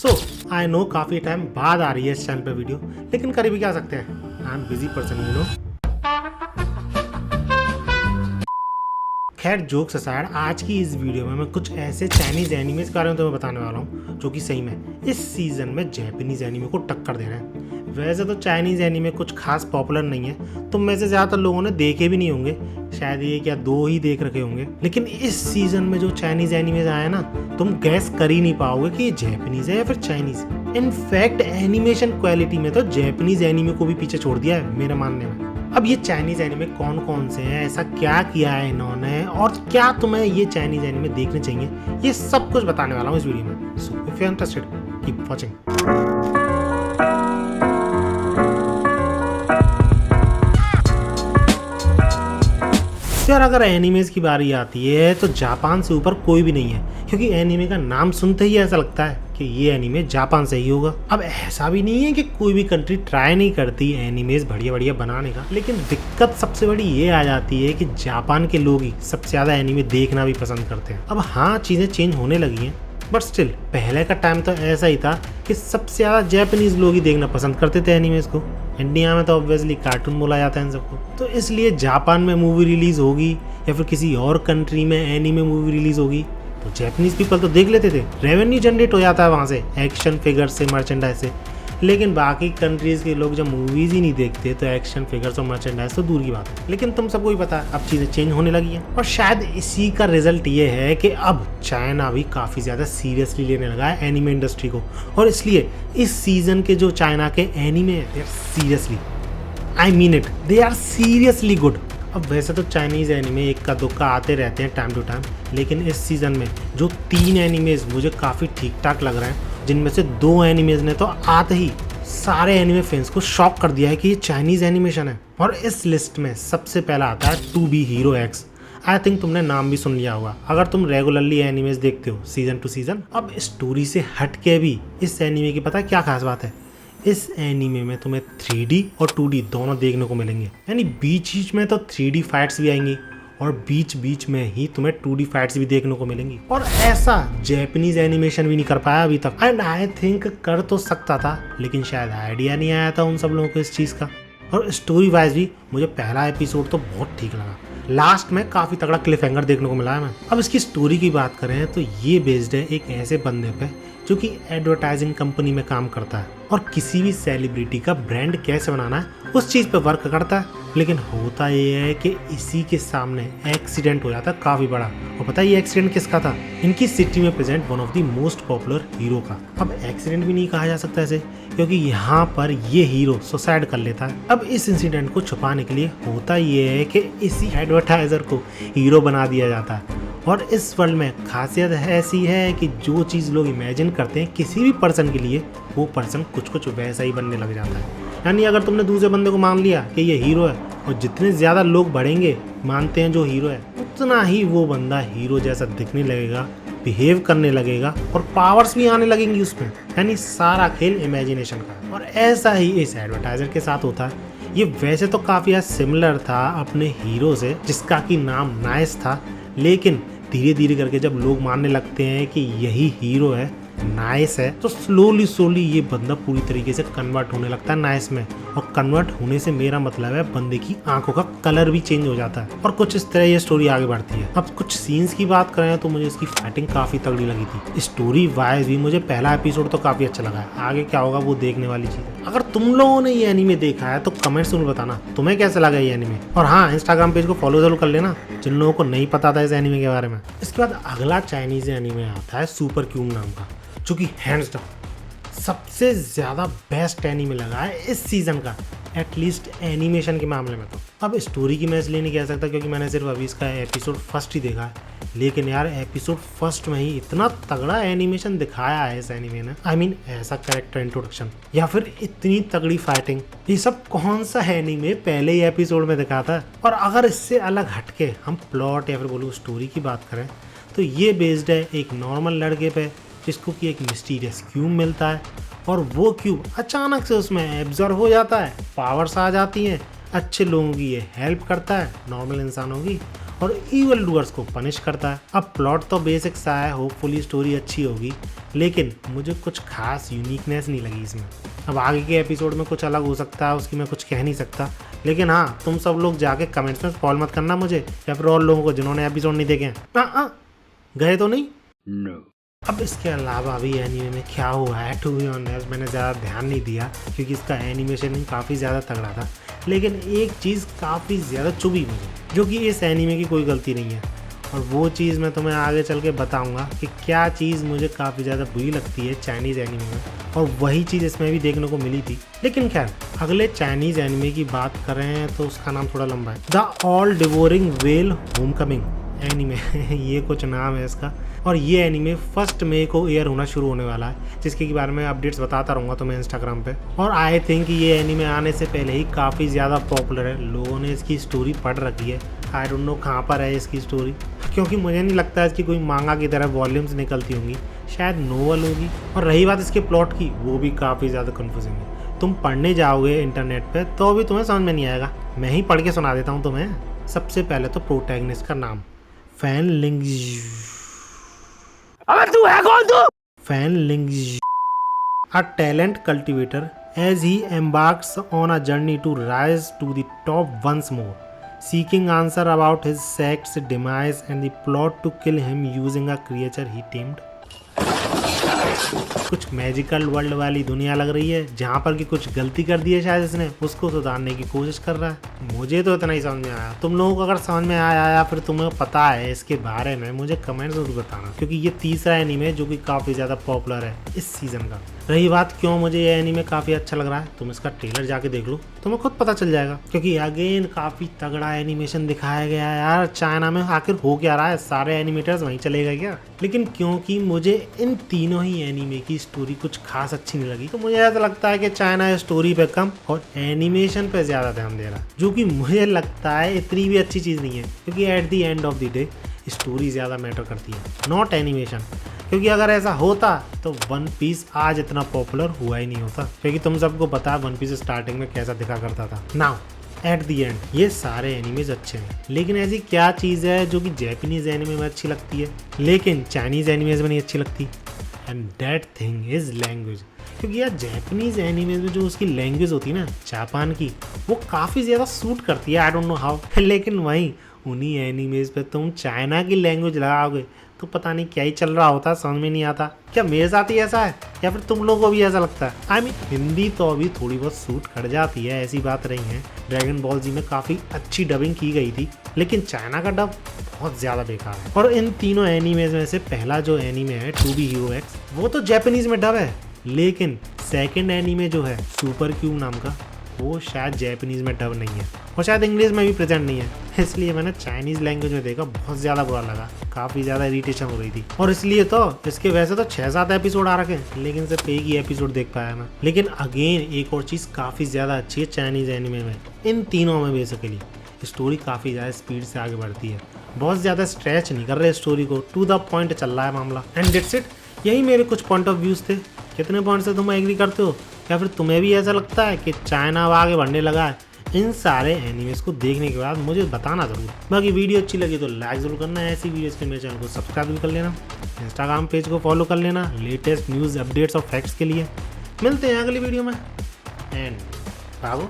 So I know काफ़ी time बाद आ रही है इस चैनल पे वीडियो, लेकिन कर भी क्या सकते हैं, I am busy person you know. खैर जोक्स असाइड, आज की इस वीडियो में मैं कुछ ऐसे चाइनीज एनिमेज के बारे में तुम्हें बताने वाला हूँ जो कि सही में इस सीजन में जैपनीज एनिमे को टक्कर दे रहे हैं। वैसे तो चाइनीज एनिमे कुछ खास पॉपुलर नहीं है, तुम में से ज़्यादातर लोगों ने देखे भी नहीं होंगे, शायद ये क्या 2 ही देख रखे होंगे। लेकिन इस सीजन में जो चाइनीज एनिमेज आए ना, तुम गैस कर ही नहीं पाओगे कि ये जैपनीज है या फिर चाइनीज। इनफैक्ट एनिमेशन क्वालिटी में तो जैपनीज एनिमे को भी पीछे छोड़ दिया है मेरे मानने में। अब ये चाइनीज एनिमे कौन कौन से हैं, ऐसा क्या किया है इन्होंने, और क्या तुम्हें ये चाइनीज एनिमे देखने चाहिए, ये सब कुछ बताने वाला हूँ इस वीडियो में। So if you are interested keep watching. यार अगर एनिमेज की बारी आती है तो जापान से ऊपर कोई भी नहीं है, क्योंकि एनिमे का नाम सुनते ही ऐसा लगता है कि ये एनिमे जापान से ही होगा। अब ऐसा भी नहीं है कि कोई भी कंट्री ट्राई नहीं करती एनिमेज बढ़िया बढ़िया बनाने का, लेकिन दिक्कत सबसे बड़ी ये आ जाती है कि जापान के लोग ही सबसे ज़्यादा एनिमे देखना भी पसंद करते हैं। अब हाँ, चीज़ें चेंज होने लगी हैं, बट स्टिल पहले का टाइम तो ऐसा ही था कि सबसे ज़्यादा जैपनीज लोग ही देखना पसंद करते थे एनिमेज को। इंडिया में तो ऑब्वियसली कार्टून बोला जाता है इन सबको, तो इसलिए जापान में मूवी रिलीज होगी या फिर किसी और कंट्री में एनिमे मूवी रिलीज होगी तो जैपनीज पीपल तो देख लेते थे, रेवेन्यू जनरेट हो जाता है वहाँ से एक्शन फिगर से, मर्चेंडाइज से। लेकिन बाकी कंट्रीज के लोग जब मूवीज ही नहीं देखते तो एक्शन फिगर्स और मर्चेंडाइज तो दूर की बात है। लेकिन तुम सबको ही पता है अब चीज़ें चेंज होने लगी हैं, और शायद इसी का रिजल्ट ये है कि अब चाइना भी काफ़ी ज़्यादा सीरियसली लेने लगा है एनिमे इंडस्ट्री को, और इसलिए इस सीजन के जो चाइना के एनिमे हैं they are seriously, I mean it, they are seriously good. अब वैसे तो चाइनीज़ एनिमे एक का दुक्का आते रहते हैं टाइम टू टाइम, लेकिन इस सीज़न में जो 3 एनिमेज मुझे काफ़ी ठीक ठाक लग रहे हैं, जिनमें से 2 एनिमेज ने तो आते ही सारे एनिमे फैंस को शॉक कर दिया है कि ये चाइनीज़ एनिमेशन है। और इस लिस्ट में सबसे पहला आता है to be hero X. I think तुमने नाम भी सुन लिया होगा अगर तुम रेगुलरली एनिमेज देखते हो सीजन टू सीजन। अब स्टोरी से हट के भी इस एनिमे की पता है क्या खास बात है, इस एनीमे में तुम्हें 3D और 2D दोनों देखने को मिलेंगे, यानी बीच बीच में तो 3D फाइट्स भी आएंगी और बीच बीच में ही तुम्हें 2D फाइट्स भी देखने को मिलेंगी। और ऐसा जैपनीज एनिमेशन भी नहीं कर पाया अभी तक, एंड आई थिंक कर तो सकता था, लेकिन शायद आइडिया नहीं आया था उन सब लोगों को इस चीज़ का। और स्टोरी वाइज भी मुझे पहला एपिसोड तो बहुत ठीक लगा, लास्ट में काफ़ी तगड़ा क्लिफ हैंगर देखने को मिला है मैं। अब इसकी स्टोरी की बात करें तो ये बेस्ड है एक ऐसे बंदे पे जो कि एडवर्टाइजिंग कंपनी में काम करता है और किसी भी सेलिब्रिटी का ब्रांड कैसे बनाना है उस चीज़ पे वर्क करता है। लेकिन होता ये है कि इसी के सामने एक्सीडेंट हो जाता है काफ़ी बड़ा, और पता है ये एक्सीडेंट किसका था, इनकी सिटी में present one of the most popular hero का। अब एक्सीडेंट भी नहीं कहा जा सकता ऐसे, क्योंकि यहाँ पर ये हीरो सुसाइड कर लेता है। अब इस इंसिडेंट को छुपाने के लिए होता ये है कि इसी एडवर्टाइजर को हीरो बना दिया जाता है। और इस वर्ल्ड में खासियत ऐसी है कि जो चीज़ लोग इमेजिन करते हैं किसी भी पर्सन के लिए, वो पर्सन कुछ कुछ वैसा ही बनने लग जाता है। यानी अगर तुमने दूसरे बंदे को मान लिया कि ये हीरो है, और जितने ज़्यादा लोग बढ़ेंगे मानते हैं जो हीरो है, उतना ही वो बंदा हीरो जैसा दिखने लगेगा, बिहेव करने लगेगा, और पावर्स भी आने लगेंगी उसमें। यानी सारा खेल इमेजिनेशन का। और ऐसा ही इस एडवर्टाइजर के साथ होता है। ये वैसे तो काफ़ी सिमिलर था अपने हीरो से, जिसका कि नाम नाइस था, लेकिन धीरे धीरे करके जब लोग मानने लगते हैं कि यही हीरो है, नाइस है, तो स्लोली ये बंदा पूरी तरीके से कन्वर्ट होने लगता है नाइस में। और कन्वर्ट होने से मेरा मतलब है बंदे की आंखों का कलर भी चेंज हो जाता है, और कुछ इस तरह ये स्टोरी आगे बढ़ती है। अब कुछ सीन्स की बात करें तो मुझे इसकी फाइटिंग काफ़ी तगड़ी लगी थी। स्टोरी वाइज भी मुझे पहला एपिसोड तो काफ़ी अच्छा लगा है, आगे क्या होगा वो देखने वाली चीज़ है। अगर तुम लोगों ने ये एनीमे देखा है तो कमेंट्स में बताना तुम्हें कैसा लगा ये एनीमे। और हाँ, इंस्टाग्राम पेज को फॉलो जरूर कर लेना जिन लोगों को नहीं पता था इस एनीमे के बारे में। इसके बाद अगला चाइनीज एनीमे आता है सुपर क्यूब नाम का, जो कि हैंड्स डाउन सबसे ज़्यादा बेस्ट एनीमे लगा है इस सीज़न का, एटलीस्ट एनिमेशन के मामले में तो। अब स्टोरी की मैं इसलिए नहीं कह सकता क्योंकि मैंने सिर्फ अभी इसका एपिसोड फर्स्ट ही देखा है, लेकिन यार एपिसोड फर्स्ट में ही इतना तगड़ा एनिमेशन दिखाया है इस एनीमे ने। आई मीन ऐसा कैरेक्टर इंट्रोडक्शन या फिर इतनी तगड़ी फाइटिंग, ये सब कौन सा एनीमे पहले ही एपिसोड में दिखाता है। और अगर इससे अलग हटके हम प्लॉट या फिर बोलूँ स्टोरी की बात करें तो ये बेस्ड है एक नॉर्मल लड़के पे, जिसको कि एक मिस्टीरियस क्यूब मिलता है, और वो क्यूब अचानक से उसमें एब्जॉर्ब हो जाता है, पावर्स आ जाती हैं, अच्छे लोगों की ये हेल्प करता है, नॉर्मल इंसानों की, और इवल डूअर्स को पनिश करता है। अब प्लॉट तो बेसिक सा है, होपफुली स्टोरी अच्छी होगी, लेकिन मुझे कुछ खास यूनिकनेस नहीं लगी इसमें। अब आगे के एपिसोड में कुछ अलग हो सकता है, उसकी मैं कुछ कह नहीं सकता, लेकिन हाँ तुम सब लोग जाके कमेंट्स में स्पॉइल मत करना मुझे या फिर और लोगों को जिन्होंने एपिसोड नहीं देखे हैं। गए तो नहीं? No. अब इसके अलावा अभी एनीमे में क्या हुआ है, टू बी ऑनेस्ट मैंने ज़्यादा ध्यान नहीं दिया क्योंकि इसका एनिमेशन काफ़ी ज़्यादा तगड़ा था, लेकिन एक चीज़ काफ़ी ज़्यादा चुभी मुझे, जो कि इस एनीमे की कोई गलती नहीं है, और वो चीज़ मैं तुम्हें आगे चल के बताऊंगा कि क्या चीज़ मुझे काफ़ी ज़्यादा बुरी लगती है चाइनीज़ एनीमे में, और वही चीज़ इसमें भी देखने को मिली थी। लेकिन खैर अगले चाइनीज़ एनीमे की बात कर रहे हैं तो उसका नाम थोड़ा लंबा है, the all devouring well Homecoming anime ये कुछ नाम है इसका, और ये एनीमे 1 मई को एयर होना शुरू होने वाला है, जिसके बारे में अपडेट्स बताता रहूँगा तुम्हें इंस्टाग्राम पे। और आई थिंक ये एनीमे आने से पहले ही काफ़ी ज़्यादा पॉपुलर है, लोगों ने इसकी स्टोरी पढ़ रखी है। आई डोंट नो कहाँ पर है इसकी स्टोरी, क्योंकि मुझे नहीं लगता है इसकी कोई मांगा की तरह वॉल्यूम्स निकलती होंगी, शायद नोवेल होगी। और रही बात इसके प्लॉट की, वो भी काफ़ी ज़्यादा कन्फ्यूजिंग है। तुम पढ़ने जाओगे इंटरनेट पर तो भी तुम्हें समझ में नहीं आएगा, मैं ही पढ़ के सुना देता हूँ तुम्हें। सबसे पहले तो प्रोटैगनिस्ट का नाम फैन लिंगजी। अबे तू है कौन तू? Fan Lingzhi, a talent cultivator, as he embarks on a journey to rise to the top once more, seeking answer about his sect's demise and the plot to kill him using a creature he tamed. कुछ magical world वाली दुनिया लग रही है जहाँ पर कि कुछ गलती कर दी है शायद इसने, उसको सुधारने की कोशिश कर रहा है। मुझे तो इतना ही समझ में आया, तुम लोगों को अगर समझ में आया या फिर तुम्हें पता है इसके बारे में मुझे कमेंट जरूर बताना, क्योंकि ये तीसरा एनीमे जो कि काफ़ी ज़्यादा पॉपुलर है इस सीज़न का। रही बात क्यों मुझे ये एनीमे काफ़ी अच्छा लग रहा है, तुम इसका ट्रेलर जाके देख लो, तुम्हें खुद पता चल जाएगा, क्योंकि अगेन काफ़ी तगड़ा एनिमेशन दिखाया गया है यार। चाइना में आखिर हो क्या रहा है, सारे एनिमेटर्स वहीं चले गए क्या? लेकिन क्योंकि मुझे इन तीनों ही एनीमे की स्टोरी कुछ खास अच्छी नहीं लगी, तो मुझे ऐसा लगता है कि चाइना स्टोरी पे कम और एनिमेशन पे ज़्यादा ध्यान दे रहा है, जो कि मुझे लगता है इतनी भी अच्छी चीज़ नहीं है, क्योंकि at the end of the day story ज़्यादा मैटर करती है, नॉट एनिमेशन। क्योंकि अगर ऐसा होता तो वन पीस आज इतना पॉपुलर हुआ ही नहीं होता, क्योंकि तुम सबको पता है वन पीस स्टार्टिंग में कैसा दिखा करता था। नाउ एट दी एंड ये सारे एनिमेज अच्छे हैं, लेकिन ऐसी क्या चीज़ है जो कि जापानीज एनिमे में अच्छी लगती है लेकिन चाइनीज़ एनिमेज में नहीं अच्छी लगती? And that thing is language. क्योंकि यार जापानीज एनिमेज में जो उसकी लैंग्वेज होती है ना जापान की, वो काफ़ी ज़्यादा सूट करती है, आई डोंट नो हाउ। लेकिन वहीं उन्हीं एनिमेज पे तुम चाइना की लैंग्वेज लगाओगे तो पता नहीं क्या ही चल रहा होता, समझ में नहीं आता। क्या मेरे साथ ही ऐसा है या फिर तुम लोगों को भी ऐसा लगता है? आई मीन हिंदी तो अभी थोड़ी बहुत सूट कर जाती है, ऐसी बात नहीं है। ड्रैगन बॉल जी में काफ़ी अच्छी डबिंग की गई थी, लेकिन चाइना का डब बहुत ज़्यादा बेकार है। और इन तीनों एनीमेज में से पहला जो एनीमे है 2B Hero X, वो तो जापानीज में डब है, लेकिन सेकेंड एनीमे जो है सुपर क्यूब नाम का, वो शायद जापानीज में डब नहीं है और शायद इंग्लिश में भी प्रेजेंट नहीं है, इसलिए मैंने चाइनीज़ लैंग्वेज में देखा, बहुत ज़्यादा बुरा लगा, काफ़ी ज़्यादा इरिटेशन हो रही थी। और इसलिए तो इसके वैसे तो 6-7 एपिसोड आ रखे, लेकिन सिर्फ एक ही एपिसोड देख पाया मैं। लेकिन अगेन एक और चीज़ काफ़ी ज़्यादा अच्छी है चाइनीज़ एनिमे में, इन तीनों में बेसिकली स्टोरी काफ़ी ज़्यादा स्पीड से आगे बढ़ती है, बहुत ज़्यादा स्ट्रेच नहीं कर रहे स्टोरी को, टू द पॉइंट चल रहा है मामला। एंड दैट्स इट, यही मेरे कुछ पॉइंट ऑफ व्यूज़ थे। कितने पॉइंट से तुम एग्री करते हो, या फिर तुम्हें भी ऐसा लगता है कि चाइना अब आगे बढ़ने लगा है? इन सारे एनिमेज को देखने के बाद मुझे बताना ज़रूर। बाकी वीडियो अच्छी लगी तो लाइक ज़रूर करना, ऐसी वीडियोज़ के मेरे चैनल को सब्सक्राइब भी कर लेना, इंस्टाग्राम पेज को फॉलो कर लेना लेटेस्ट न्यूज़ अपडेट्स और फैक्ट्स के लिए। मिलते हैं अगली वीडियो में, एंड बाबू